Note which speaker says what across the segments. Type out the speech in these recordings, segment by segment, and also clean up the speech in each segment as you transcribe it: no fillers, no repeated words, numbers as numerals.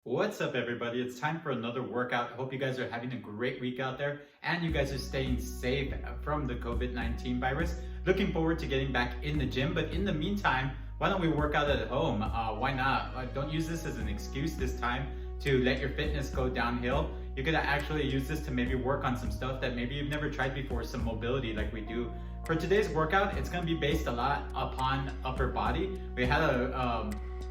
Speaker 1: What's up, everybody? It's time for another workout. I hope you guys are having a great week out there and you guys are staying safe from the COVID-19 virus. Looking forward to getting back in the gym, but in the meantime, why don't we work out at home? Why not? Don't use this as an excuse this time to let your fitness go downhill. You could actually use this to maybe work on some stuff that maybe you've never tried before, some mobility like we do. For today's workout, it's going to be based a lot upon upper body. We had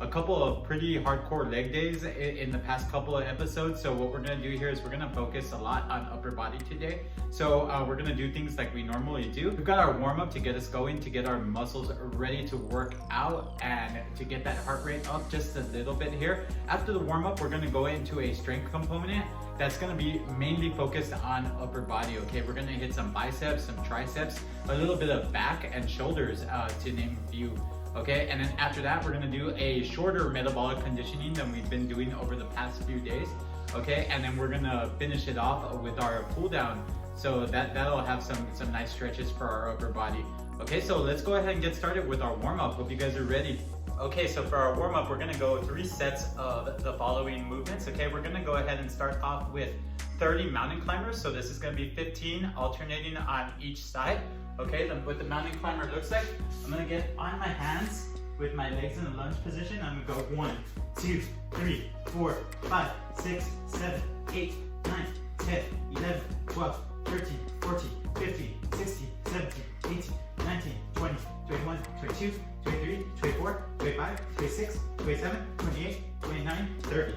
Speaker 1: a couple of pretty hardcore leg days in the past couple of episodes. So what we're gonna do here is we're gonna focus a lot on upper body today. So we're gonna do things like we normally do. We've got our warm up to get us going, to get our muscles ready to work out and to get that heart rate up just a little bit here. After the warm up, we're gonna go into a strength component that's gonna be mainly focused on upper body, okay? We're gonna hit some biceps, some triceps, a little bit of back and shoulders to name a few. Okay, and then after that, we're gonna do a shorter metabolic conditioning than we've been doing over the past few days. Okay, and then we're gonna finish it off with our cool down. So that'll have some nice stretches for our upper body. Okay, so let's go ahead and get started with our warm up. Hope you guys are ready. Okay, so for our warm up, we're gonna go 3 sets of the following movements. Okay, we're gonna go ahead and start off with 30 mountain climbers. So this is gonna be 15 alternating on each side. Okay, then what the mountain climber looks like, I'm gonna get on my hands with my legs in the lunge position. I'm gonna go 1, 2, 3, 4, 5, 6, 7, 8, 9, 10, 11, 12, 13, 14, 15, 16, 17, 18, 19, 20, 21, 22, 23, 24, 25, 26, 27, 28, 29, 30.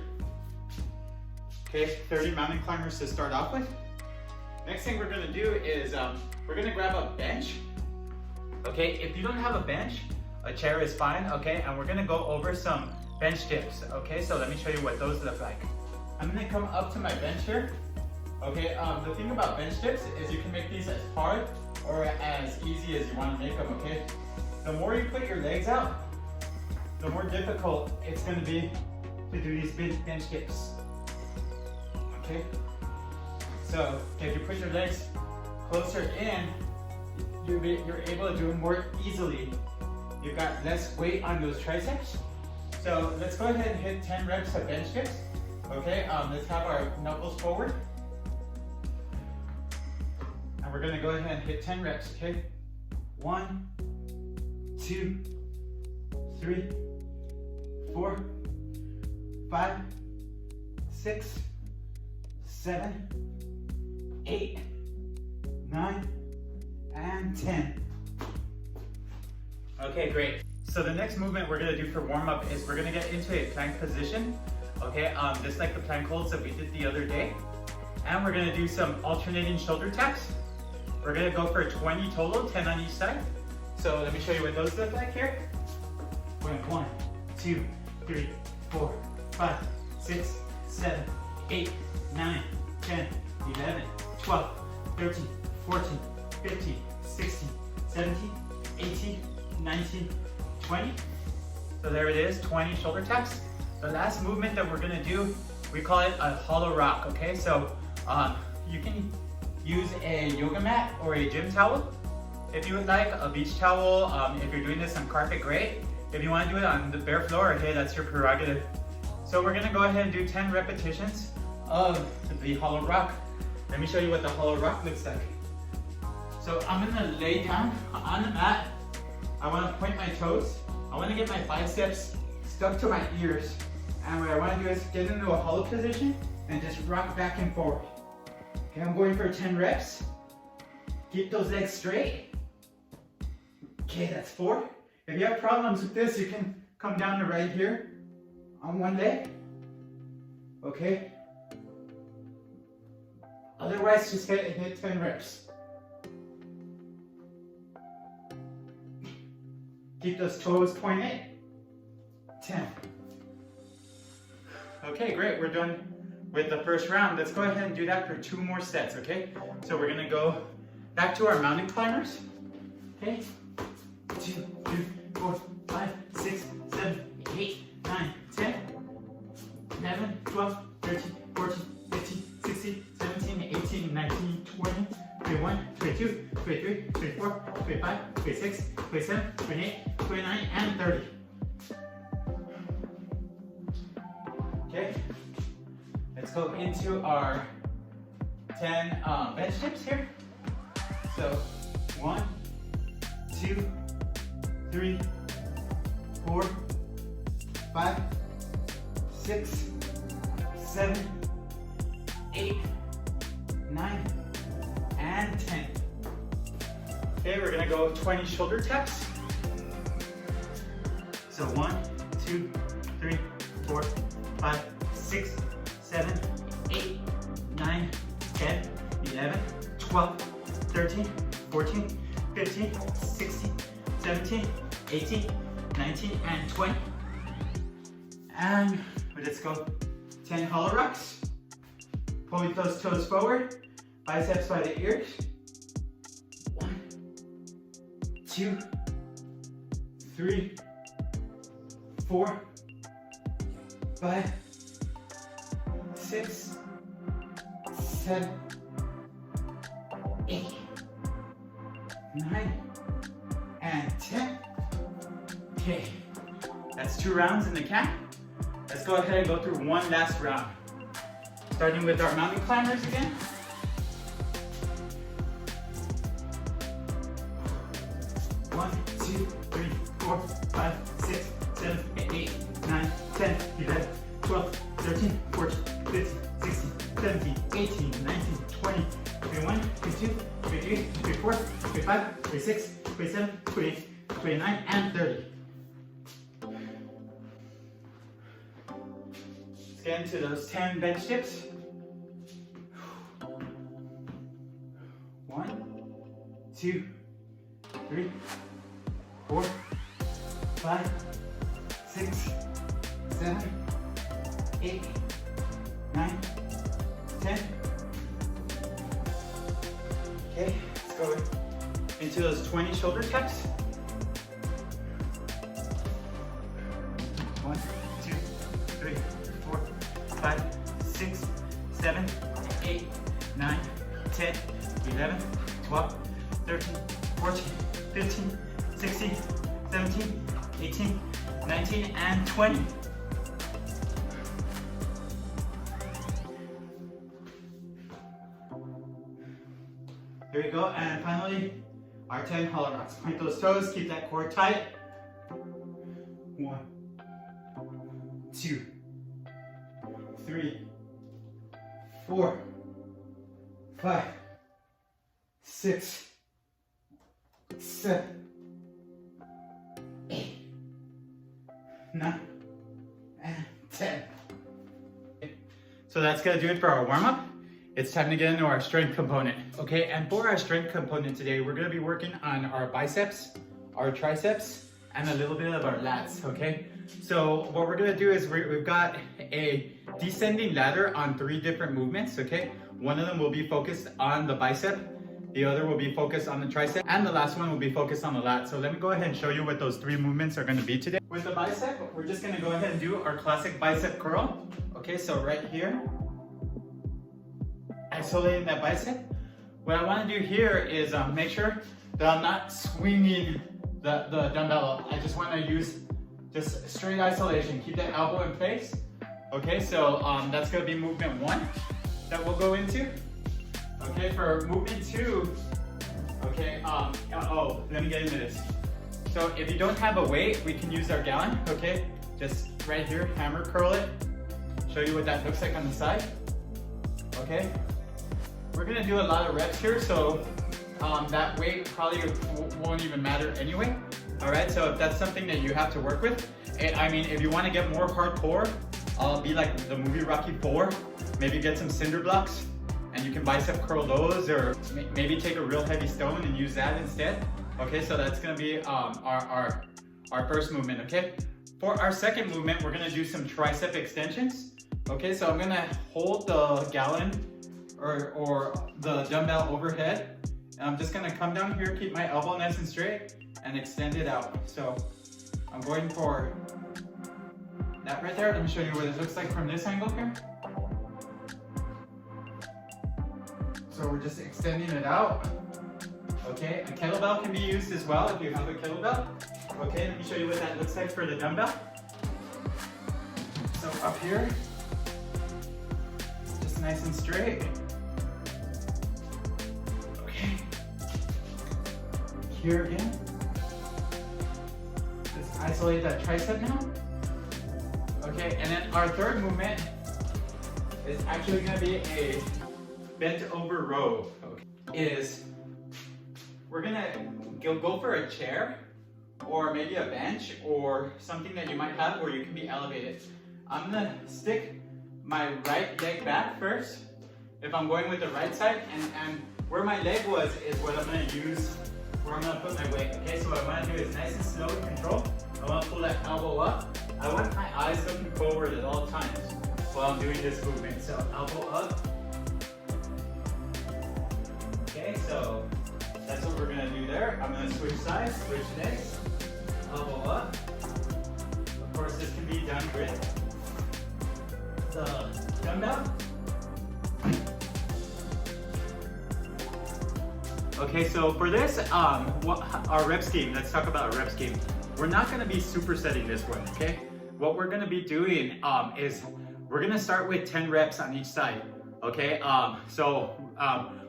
Speaker 1: Okay, 30 mountain climbers to start off with. Next thing we're gonna do is we're gonna grab a bench. Okay, if you don't have a bench, a chair is fine, okay? And we're gonna go over some bench dips, okay? So let me show you what those look like. I'm gonna come up to my bench here. Okay, the thing about bench dips is you can make these as hard or as easy as you wanna make them, okay? The more you put your legs out, the more difficult it's gonna be to do these bench dips, okay? So if you put your legs closer in, you're able to do it more easily. You've got less weight on those triceps. So let's go ahead and hit 10 reps of bench dips. Okay, let's have our knuckles forward. And we're gonna go ahead and hit 10 reps, okay? 1, 2, 3, 4, 5, 6, 7, 8, 9, and 10. Okay, great. So the next movement we're gonna do for warm up is we're gonna get into a plank position. Okay, just like the plank holds that we did the other day. And we're gonna do some alternating shoulder taps. We're gonna go for 20 total, 10 on each side. So let me show you what those look like here. We're going 1, 2, 3, 4, 5, 6, 7, 8, 9, 10, 11, 12, 13, 14, 15, 16, 17, 18, 19, 20. So there it is, 20 shoulder taps. The last movement that we're gonna do, we call it a hollow rock, okay? So you can use a yoga mat or a gym towel. If you would like, a beach towel, if you're doing this on carpet, great. If you wanna do it on the bare floor, okay, that's your prerogative. So we're gonna go ahead and do 10 repetitions of the hollow rock. Let me show you what the hollow rock looks like. So I'm gonna lay down on the mat. I wanna point my toes. I wanna get my biceps stuck to my ears. And what I wanna do is get into a hollow position and just rock back and forward. Okay, I'm going for 10 reps. Keep those legs straight. Okay, that's 4. If you have problems with this, you can come down to right here on one leg. Okay. Otherwise, just hit 10 reps. Keep those toes pointed. 10. Okay, great. We're done with the first round. Let's go ahead and do that for 2 more sets, okay? So we're gonna go back to our mountain climbers. Okay? 2, 3, 4, 5, 6, 7, 8, 9, 10, 11, 12, 13, 14, 15, 16, 17, 18, 19, 20, 21, 22, 23, 24, 25, 26, 27, 28, 29, and 30. Okay, let's go into our 10 bench dips here. So 1, 2, 3, 4, 5, 6, 7, 8, 9, and 10. Okay, we're gonna go 20 shoulder taps. So 1, 2, 3, 4, 5, 6, 7, 8, 9, 10, 11, 12, 13, 14, 15, 16, 17, 18, 19, and 20. And let's go 10 hollow rocks. Point those toes forward, biceps by the ears. 1, 2, 3, 4, 5, 6, 7, 8, 9, and 10. Okay, that's 2 rounds in the cat. Let's go ahead and go through one last round. Starting with our mountain climbers again. One, 2, 3, 4, 5, 6, 7, 8, 9, 10, 11, 12, 13, 14, 15, 16, 17, 18, 19, 20, 21, 22, 23, 24, 25, 26, 27, 28, 29, and 30. Let's get into those 10 bench dips. 1, 2, 3, 4, 5, 6, 7, 8, 9, 10. Okay, let's go into those 20 shoulder taps. 1, 2, 3, 4, 5, 6, 7, 8, 9, 10, 11, 12, 13, 14, 15, 16, 17, 18, 19, and 20. Here we go, and finally, our 10 hollow rocks. Point those toes, keep that core tight. 1, 2, 3, 4, 5, 6, 7, 8, 9, and 10. So that's gonna do it for our warm-up. It's time to get into our strength component. Okay, and for our strength component today, we're gonna be working on our biceps, our triceps, and a little bit of our lats, okay? So what we're gonna do is we've got a descending ladder on 3 different movements, okay? One of them will be focused on the bicep, the other will be focused on the tricep, and the last one will be focused on the lat. So let me go ahead and show you what those 3 movements are gonna be today. With the bicep, we're just gonna go ahead and do our classic bicep curl. Okay, so right here, isolating that bicep. What I wanna do here is make sure that I'm not swinging the dumbbell up. I just wanna use just straight isolation. Keep that elbow in place. Okay, so that's gonna be movement 1 that we'll go into. Okay, for movement 2, okay, let me get into this. So if you don't have a weight, we can use our gallon, okay? Just right here, hammer curl it. Show you what that looks like on the side, okay? We're gonna do a lot of reps here, so that weight probably won't even matter anyway. All right, so if that's something that you have to work with, I mean, if you wanna get more hardcore, be like the movie Rocky 4, maybe get some cinder blocks, and you can bicep curl those, or maybe take a real heavy stone and use that instead. Okay, so that's gonna be our first movement, okay? For our second movement, we're gonna do some tricep extensions. Okay, so I'm gonna hold the gallon or the dumbbell overhead, and I'm just gonna come down here, keep my elbow nice and straight, and extend it out. So I'm going for that right there. Let me show you what it looks like from this angle here. So we're just extending it out. Okay, a kettlebell can be used as well if you have a kettlebell. Okay, let me show you what that looks like for the dumbbell. So up here, nice and straight. Okay. Here again. Just isolate that tricep now. Okay, and then our third movement is actually gonna be a bent over row. Okay. We're gonna go for a chair or maybe a bench or something that you might have where you can be elevated. I'm gonna stick my right leg back first if I'm going with the right side, and where my leg was is what I'm gonna use, where I'm gonna put my weight. Okay, so what I wanna do is nice and slow control. I wanna pull that elbow up. I want my eyes looking forward at all times while I'm doing this movement. So elbow up. Okay, so that's what we're gonna do there. I'm gonna switch sides, switch legs, elbow up. Of course, this can be done with the dumbbell. Okay, so for this, our rep scheme, let's talk about our rep scheme. We're not gonna be supersetting this one, okay? What we're gonna be doing is we're gonna start with 10 reps on each side, okay?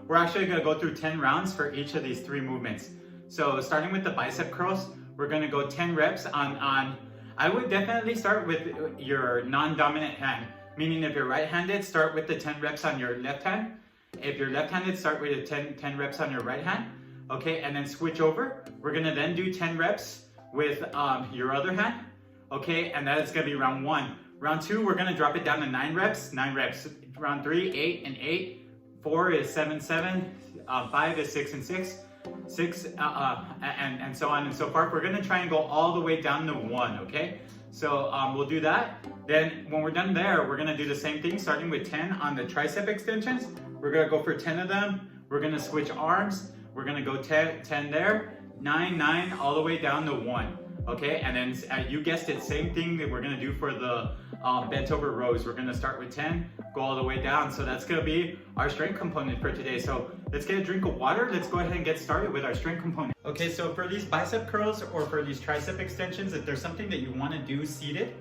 Speaker 1: We're actually gonna go through 10 rounds for each of these 3 movements. So starting with the bicep curls, we're gonna go 10 reps on I would definitely start with your non-dominant hand. Meaning if you're right-handed, start with the 10 reps on your left hand. If you're left-handed, start with the 10 reps on your right hand. Okay, and then switch over. We're gonna then do 10 reps with your other hand. Okay, and that is gonna be round 1. Round 2, we're gonna drop it down to 9 reps. 9 reps. Round 3, 8 and 8. 4 is 7, 7. 5 is 6 and 6. 6 and so on and so forth. We're gonna try and go all the way down to 1. Okay, so we'll do that. Then when we're done there, we're gonna do the same thing, starting with 10 on the tricep extensions. We're gonna go for 10 of them. We're gonna switch arms. We're gonna go 10 there, 9, 9, all the way down to 1. Okay, and then you guessed it, same thing that we're gonna do for the bent over rows. We're gonna start with 10, go all the way down. So that's gonna be our strength component for today. So let's get a drink of water. Let's go ahead and get started with our strength component. Okay, so for these bicep curls or for these tricep extensions, if there's something that you wanna do seated,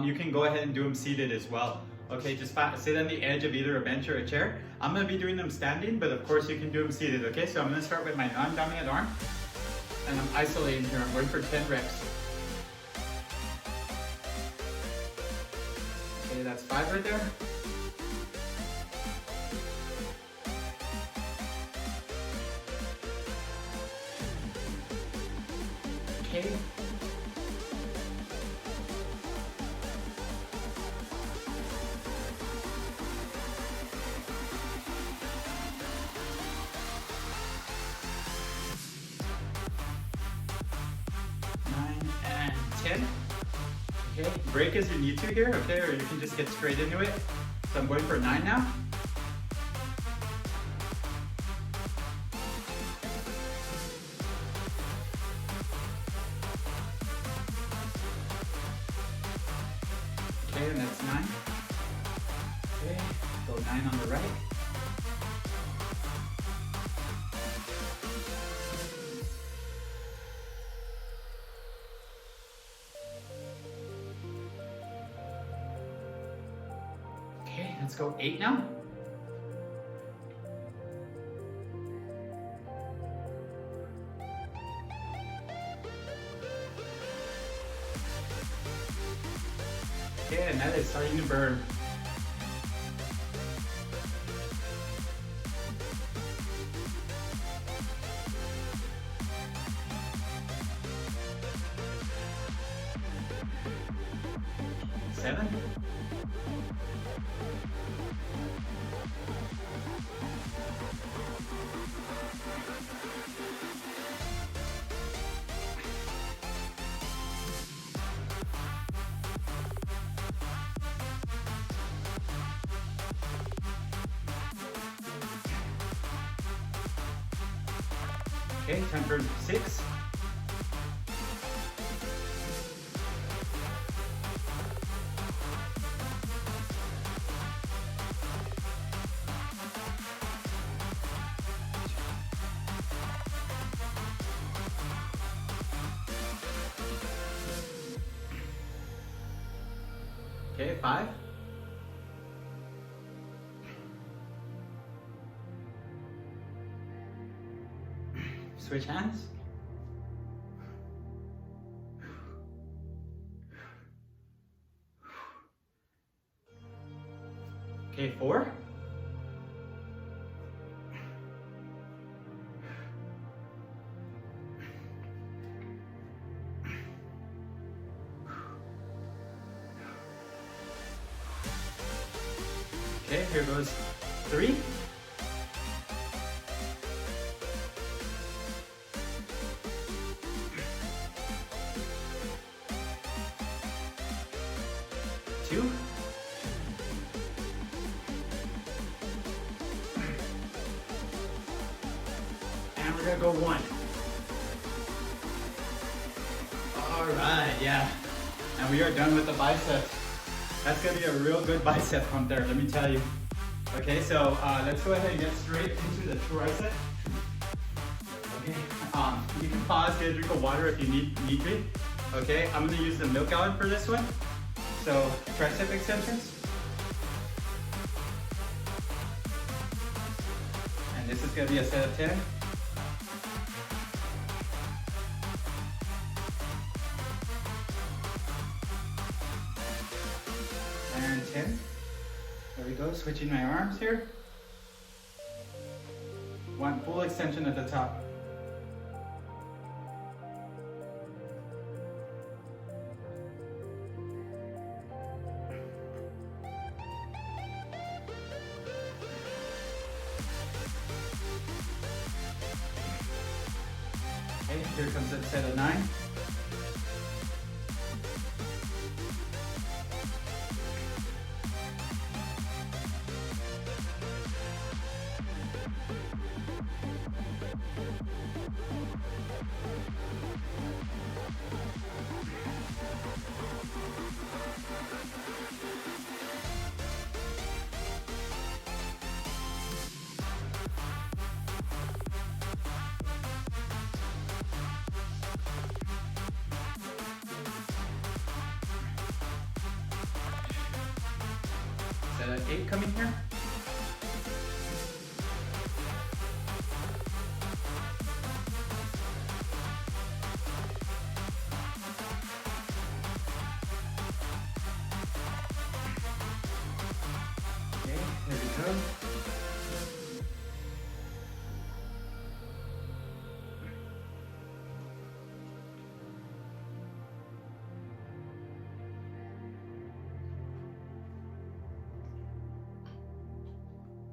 Speaker 1: you can go ahead and do them seated as well. Okay, just sit on the edge of either a bench or a chair. I'm gonna be doing them standing, but of course you can do them seated. Okay, so I'm gonna start with my non-dominant arm, and I'm isolating here. I'm going for 10 reps. Okay, that's 5 right there. Okay. And 10. Okay, break as you need to here, okay, or you can just get straight into it. So I'm going for 9 now. Okay, and that's 9. Okay, go 9 on the right. Okay, let's go 8 now. Okay, and that is starting to burn. Seven. Okay, time for 6. Okay, 5. switch hands. Okay, 4. Okay, here goes 3. 2. And we're gonna go 1. All right, yeah. And we are done with the biceps. That's gonna be a real good bicep pump there, let me tell you. Okay, so let's go ahead and get straight into the tricep. Okay, you can pause, get a drink of water if you need it. Okay, I'm gonna use the milk gallon for this one. So, tricep extensions. And this is gonna be a set of 10. And 10. There we go, switching my arms here. 1 full extension at the top. Okay, here comes a set of 9. Set of 8 coming here. Okay, there we go.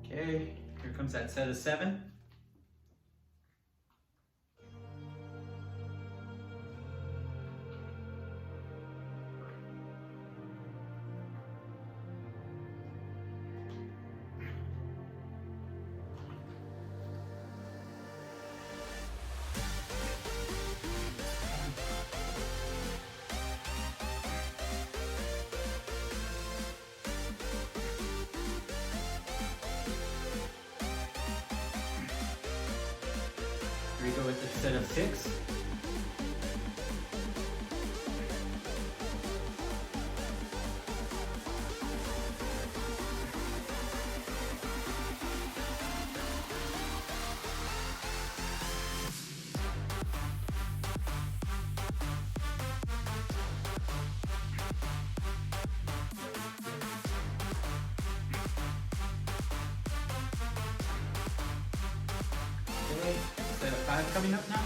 Speaker 1: Okay, here comes that set of 7. Here we go with the set of 6. Okay, set of 5 coming up now.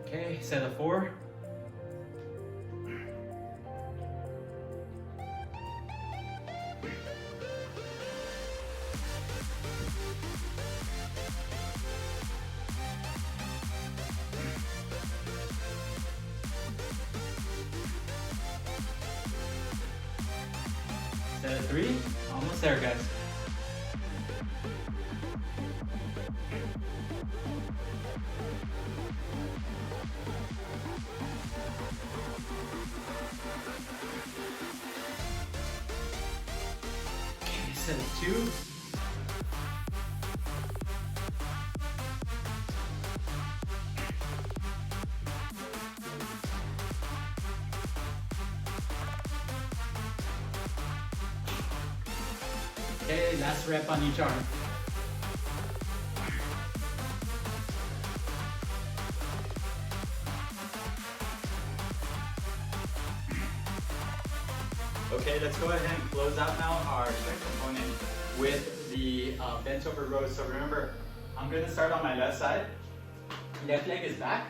Speaker 1: Okay, set of 4. Set of 3. Almost there, guys. set of 2. Okay, last rep on each arm. Okay, let's go ahead and close out now our strength component with the bent over rows. So remember, I'm going to start on my left side. Left leg is back.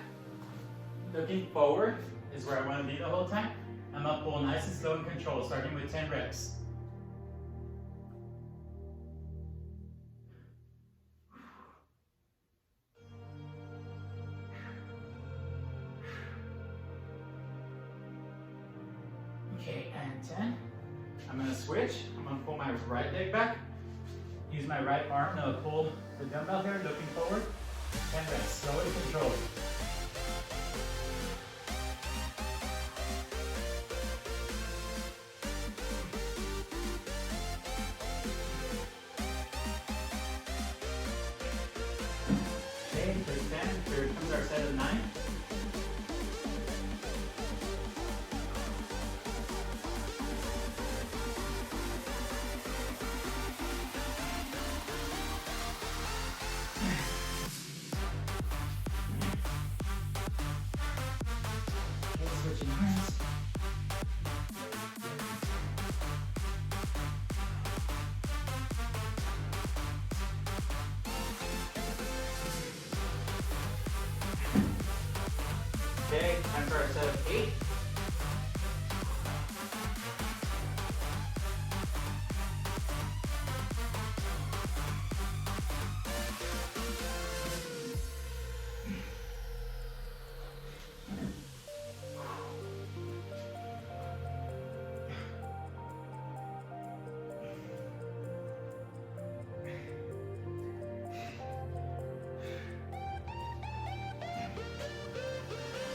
Speaker 1: Looking forward is where I want to be the whole time. I'm going to pull nice and slow and controlled, starting with 10 reps. Okay, and 10. I'm gonna switch. I'm gonna pull my right leg back. Use my right arm to pull the dumbbell here, looking forward. 10 reps, slow and controlled. Okay, take 10. Here comes our set of 9. Switching hands. Okay, time for our set of 8.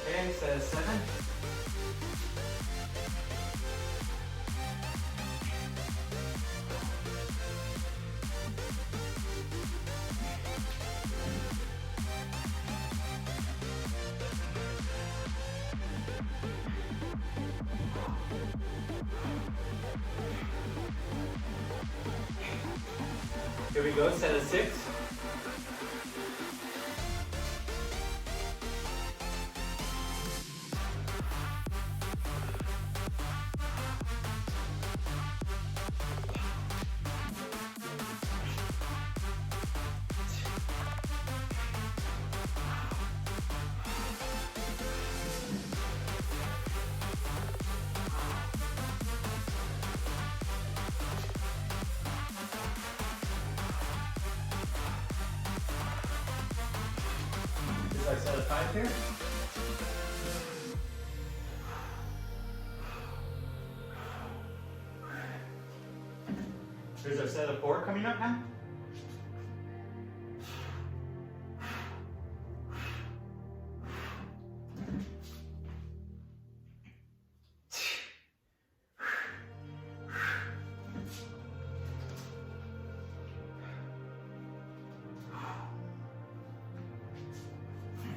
Speaker 1: Okay, set of 7. Here we go, set of 6. Our set of 5 here. Here's our set of 4 coming up now.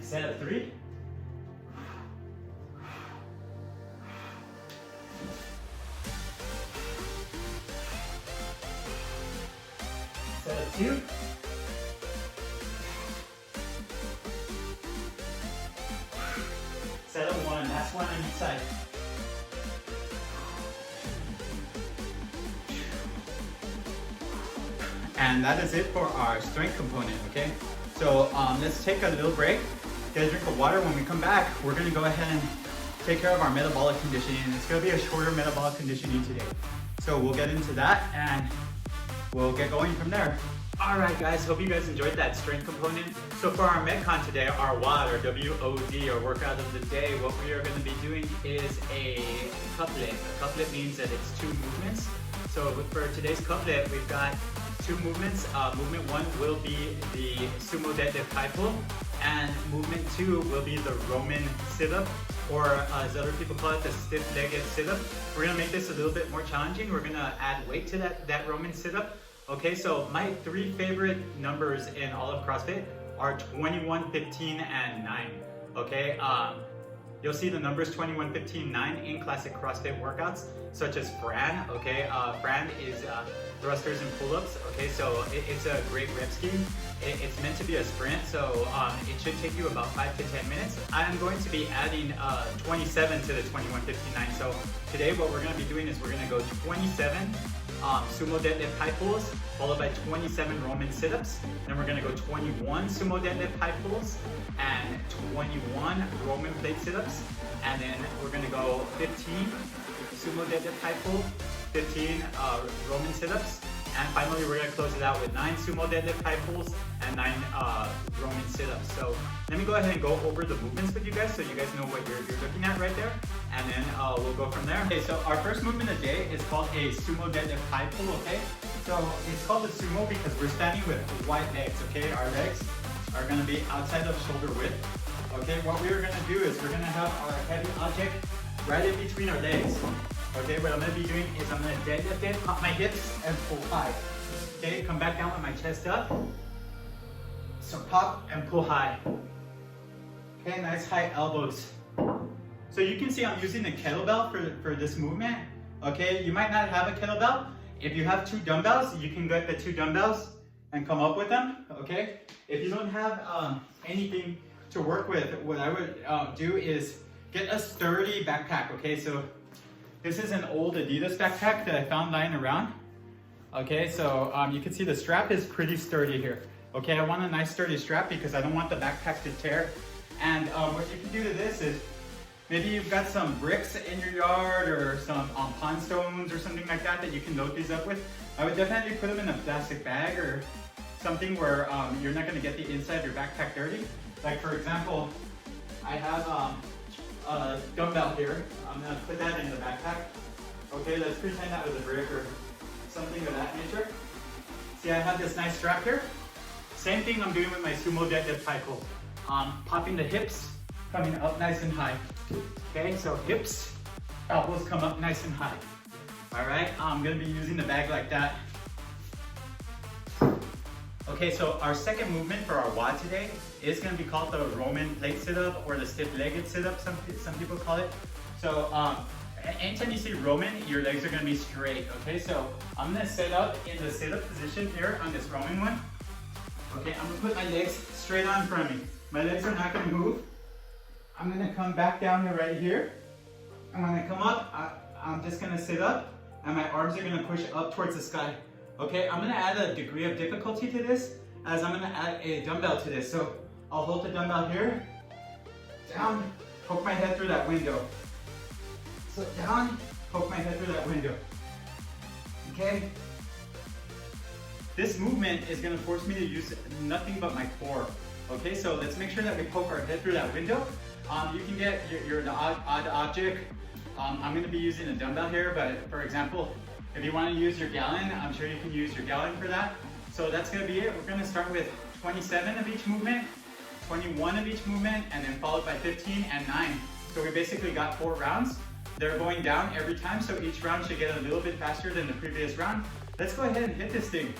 Speaker 1: Set of 3. Set of 2. Set of 1. That's 1 on each side. And that is it for our strength component, okay? So let's take a little break, get a drink of water. When we come back, we're gonna go ahead and take care of our metabolic conditioning. It's gonna be a shorter metabolic conditioning today. So we'll get into that and we'll get going from there. All right, guys, hope you guys enjoyed that strength component. So for our Metcon today, our WOD, or W-O-D, or workout of the day, what we are gonna be doing is a couplet. A couplet means that it's 2 movements. So for today's couplet, we've got 2 movements. Movement 1 will be the sumo deadlift high pull, and movement 2 will be the Roman sit-up or as other people call it, the stiff-legged sit-up. We're gonna make this a little bit more challenging. We're gonna add weight to that Roman sit-up. Okay, so my 3 favorite numbers in all of CrossFit are 21, 15, and 9. Okay, you'll see the numbers 21, 15, 9 in classic CrossFit workouts, such as Fran. Okay, Fran is thrusters and pull-ups. Okay, so it's a great rep scheme. It's meant to be a sprint, so it should take you about 5 to 10 minutes. I'm going to be adding 27 to the 21, 15, 9. So today what we're going to be doing is we're going to go 27 sumo deadlift high pulls, followed by 27 Roman sit-ups. Then we're going to go 21 sumo deadlift high pulls and 21 Roman plate sit-ups. And then we're going to go 15 sumo deadlift high pull, 15 Roman sit-ups, and finally we're going to close it out with 9 sumo deadlift high pulls and 9 Roman sit-ups. So let me go ahead and go over the movements with you guys so you guys know what you're looking at right there, and then we'll go from there. Okay, so our first movement of the day is called a sumo deadlift high pull. Okay, so it's called a sumo because we're standing with wide legs. Okay, our legs are going to be outside of shoulder width. Okay, what we're going to do is we're going to have our heavy object right in between our legs. Okay, what I'm going to be doing is I'm going to deadlift it, pop my hips, and pull high. Okay, come back down with my chest up. So pop and pull high. Okay, nice high elbows. So you can see I'm using a kettlebell for this movement. Okay, you might not have a kettlebell. If you have 2 dumbbells, you can get the 2 dumbbells and come up with them. Okay, if you don't have anything to work with, what I would do is get a sturdy backpack. Okay, so this is an old Adidas backpack that I found lying around. Okay, so you can see the strap is pretty sturdy here. Okay, I want a nice sturdy strap because I don't want the backpack to tear. And what you can do to this is maybe you've got some bricks in your yard or some pond stones or something like that you can load these up with. I would definitely put them in a plastic bag or something where you're not going to get the inside of your backpack dirty. Like for example, I have a dumbbell here. I'm going to put that in the backpack. Okay, let's pretend that was a brick or something of that nature. See, I have this nice strap here. Same thing I'm doing with my sumo deadlift high pull. Popping the hips, coming up nice and high. Okay, so hips, elbows come up nice and high. All right, I'm going to be using the bag like that. Okay, so our second movement for our WOD today is going to be called the Roman plate sit-up or the stiff-legged sit-up, some people call it. So anytime you see Roman, your legs are going to be straight. Okay, so I'm going to sit up in the sit-up position here on this Roman one. Okay, I'm going to put my legs straight on in front of me. My legs are not going to move. I'm going to come back down here right here. I'm going to come up. I'm just going to sit up and my arms are going to push up towards the sky. Okay, I'm going to add a degree of difficulty to this as I'm going to add a dumbbell to this. So I'll hold the dumbbell here, down, poke my head through that window. So down, poke my head through that window. Okay? This movement is going to force me to use nothing but my core. Okay, so let's make sure that we poke our head through that window. You can get your odd object. I'm going to be using a dumbbell here, but for example, if you want to use your gallon, I'm sure you can use your gallon for that. So that's going to be it. We're going to start with 27 of each movement, 21 of each movement, and then followed by 15 and 9. So we basically got 4 rounds. They're going down every time, so each round should get a little bit faster than the previous round. Let's go ahead and hit this thing.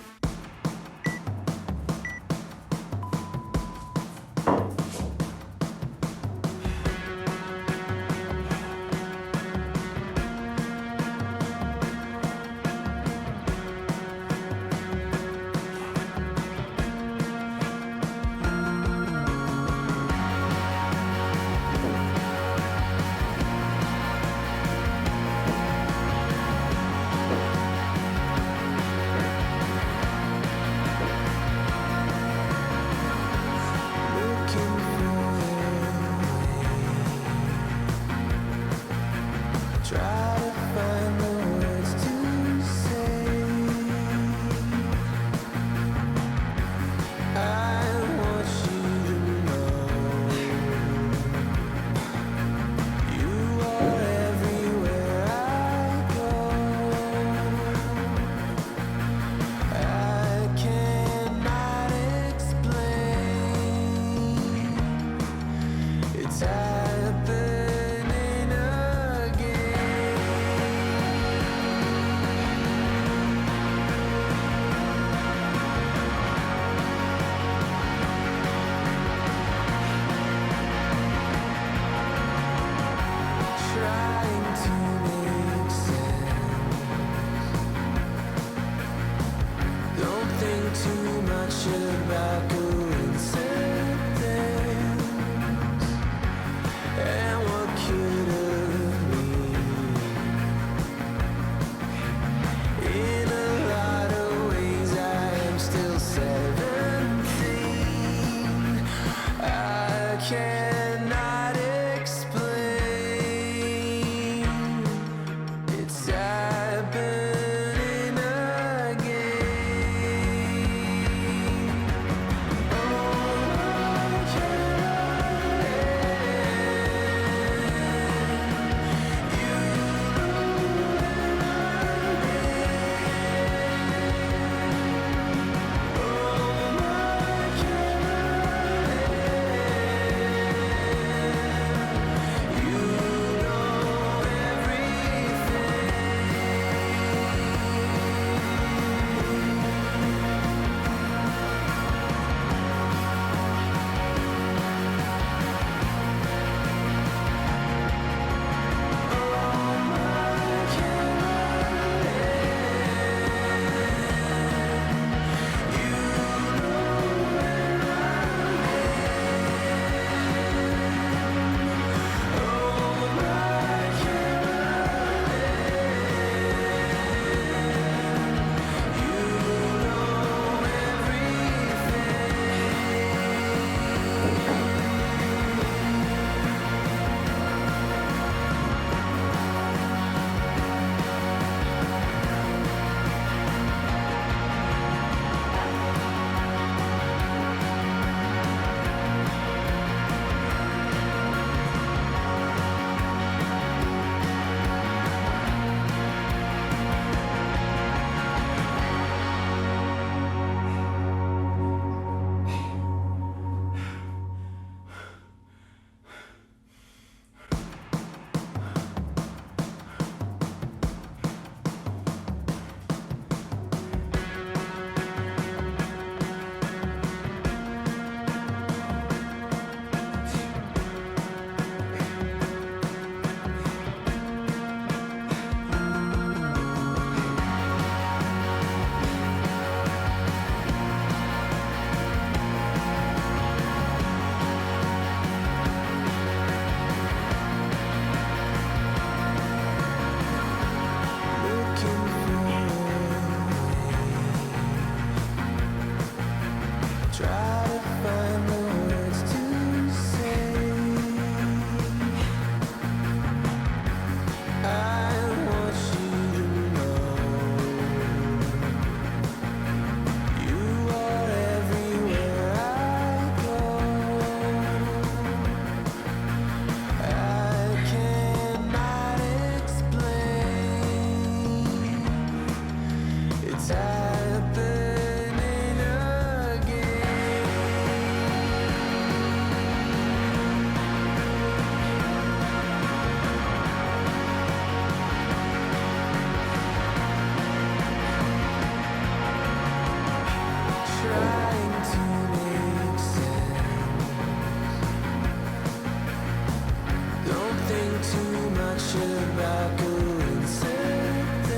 Speaker 2: about coincidence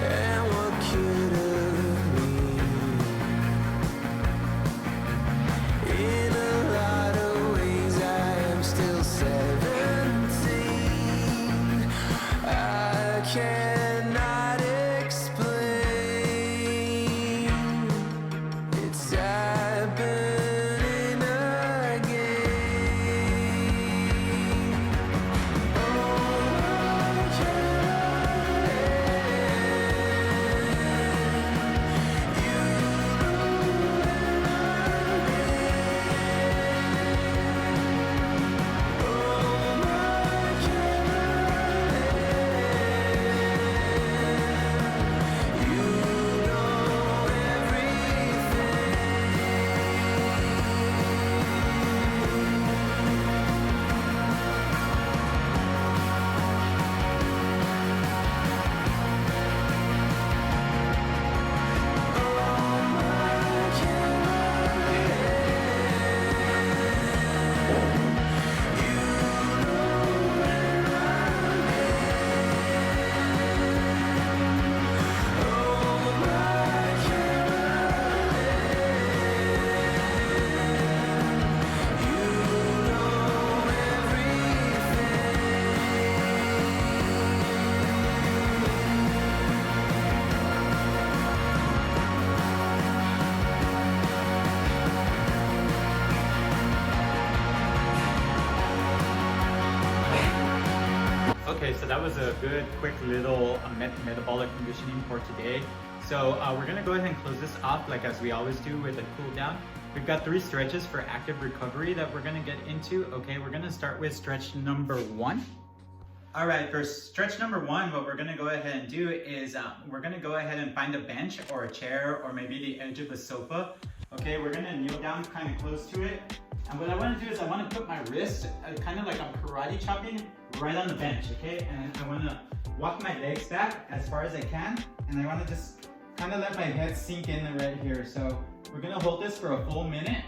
Speaker 2: and what could have been. In a lot of ways, I am still 17. I cannot explain. It's happening again. Oh,
Speaker 1: Okay, so that was a good, quick little metabolic conditioning for today. So we're gonna go ahead and close this off like as we always do with a cool down. We've got 3 stretches for active recovery that we're gonna get into. Okay, we're gonna start with stretch number 1. All right, for stretch number 1, what we're gonna go ahead and do is we're gonna go ahead and find a bench or a chair or maybe the edge of a sofa. Okay, we're gonna kneel down kind of close to it. And what I wanna do is I wanna put my wrist kind of like I'm karate chopping right on the bench, okay? And I wanna walk my legs back as far as I can. And I wanna just kind of let my head sink in right here. So we're gonna hold this for a full minute.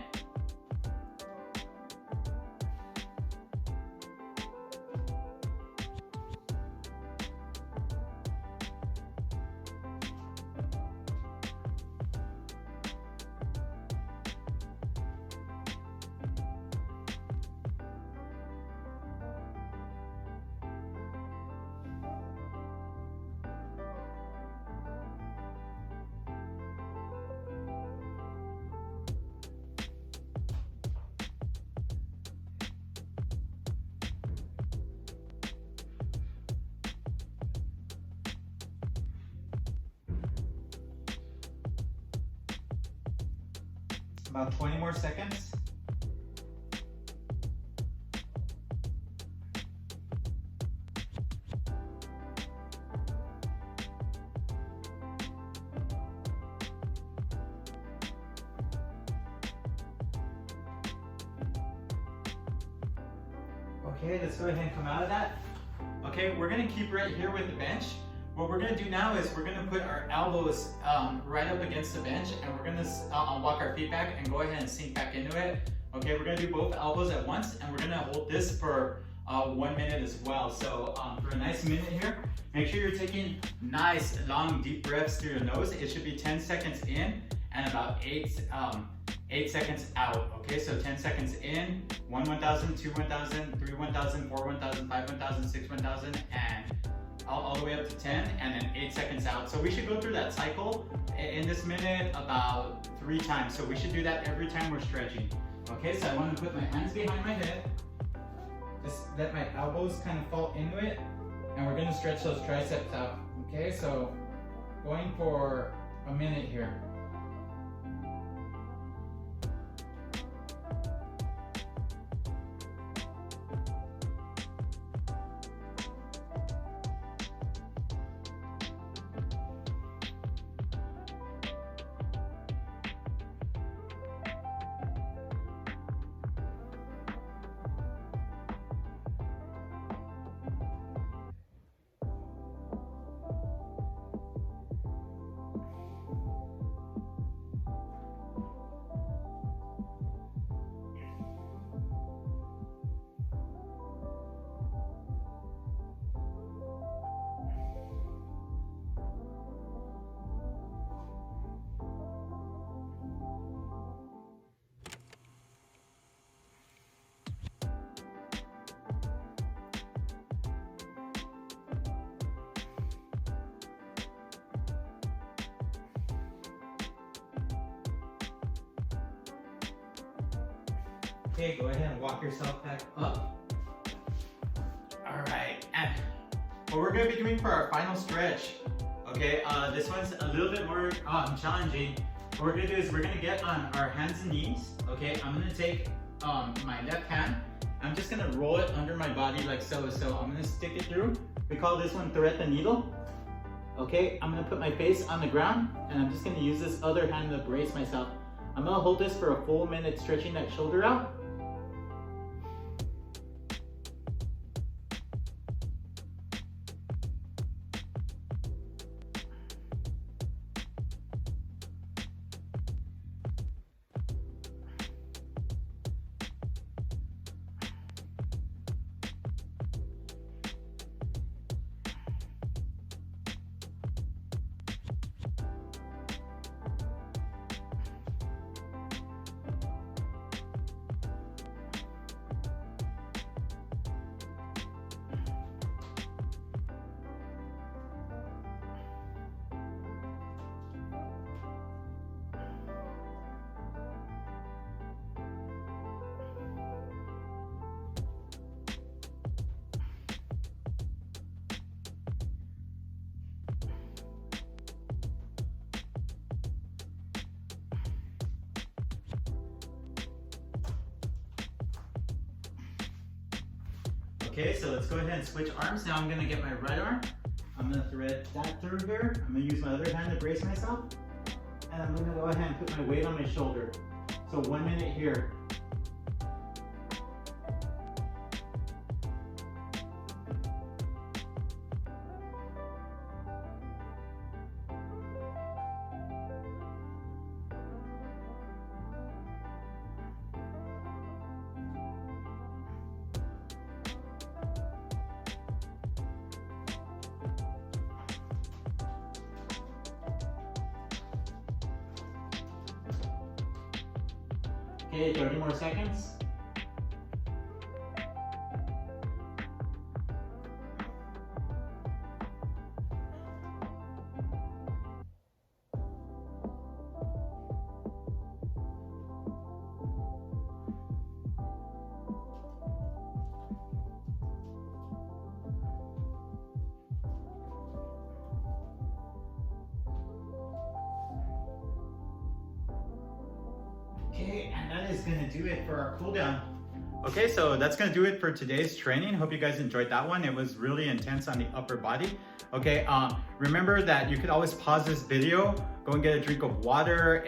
Speaker 1: About 20 more seconds. Okay, let's go ahead and come out of that. Okay, we're gonna keep right here with the bench. What we're gonna do now is we're gonna put our elbows right up against the bench and we're gonna walk our feet back and go ahead and sink back into it. Okay, we're gonna do both elbows at once and we're gonna hold this for 1 minute as well. So for a nice minute here, make sure you're taking nice, long, deep breaths through your nose. It should be 10 seconds in and about 8 seconds out. Okay, so 10 seconds in, 1 1000, 2 1000, 3 1000, 4 1000, 5 1000, 6 1000, and all the way up to 10, and then 8 seconds out. So we should go through that cycle in this minute about 3 times. So we should do that every time we're stretching. Okay, so I want to put my hands behind my head. Just let my elbows kind of fall into it. And we're gonna stretch those triceps out. Okay, so going for a minute here. Okay, go ahead and walk yourself back up. All right, and what we're gonna be doing for our final stretch, okay, this one's a little bit more challenging. What we're gonna do is we're gonna get on our hands and knees, okay? I'm gonna take my left hand, I'm just gonna roll it under my body like so. So I'm gonna stick it through. We call this one thread the needle. Okay, I'm gonna put my face on the ground and I'm just gonna use this other hand to brace myself. I'm gonna hold this for a full minute, stretching that shoulder out. Okay, so let's go ahead and switch arms. Now I'm gonna get my right arm. I'm gonna thread that through here. I'm gonna use my other hand to brace myself. And I'm gonna go ahead and put my weight on my shoulder. So 1 minute here. Okay, 30 more seconds. Okay, and that is gonna do it for our cool down. Okay, so that's gonna do it for today's training. Hope you guys enjoyed that one. It was really intense on the upper body. Okay, remember that you could always pause this video, go and get a drink of water,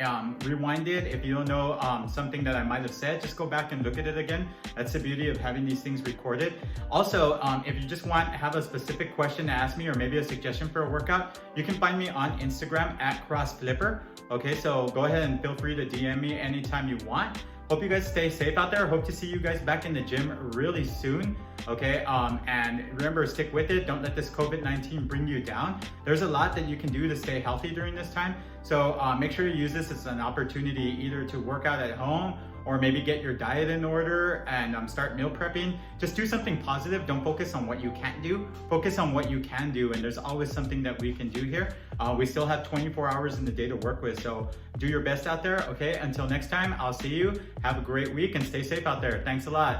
Speaker 1: rewind it. If you don't know something that I might have said, just go back and look at it again. That's the beauty of having these things recorded. Also, if you just have a specific question to ask me or maybe a suggestion for a workout, you can find me on Instagram at CrossFlipper. Okay, so go ahead and feel free to DM me anytime you want. Hope you guys stay safe out there. Hope to see you guys back in the gym really soon. Okay, and remember, stick with it. Don't let this COVID-19 bring you down. There's a lot that you can do to stay healthy during this time. So make sure you use this as an opportunity either to work out at home or maybe get your diet in order and start meal prepping. Just do something positive. Don't focus on what you can't do. Focus on what you can do, and there's always something that we can do here. We still have 24 hours in the day to work with, so do your best out there, okay? Until next time, I'll see you. Have a great week and stay safe out there. Thanks a lot.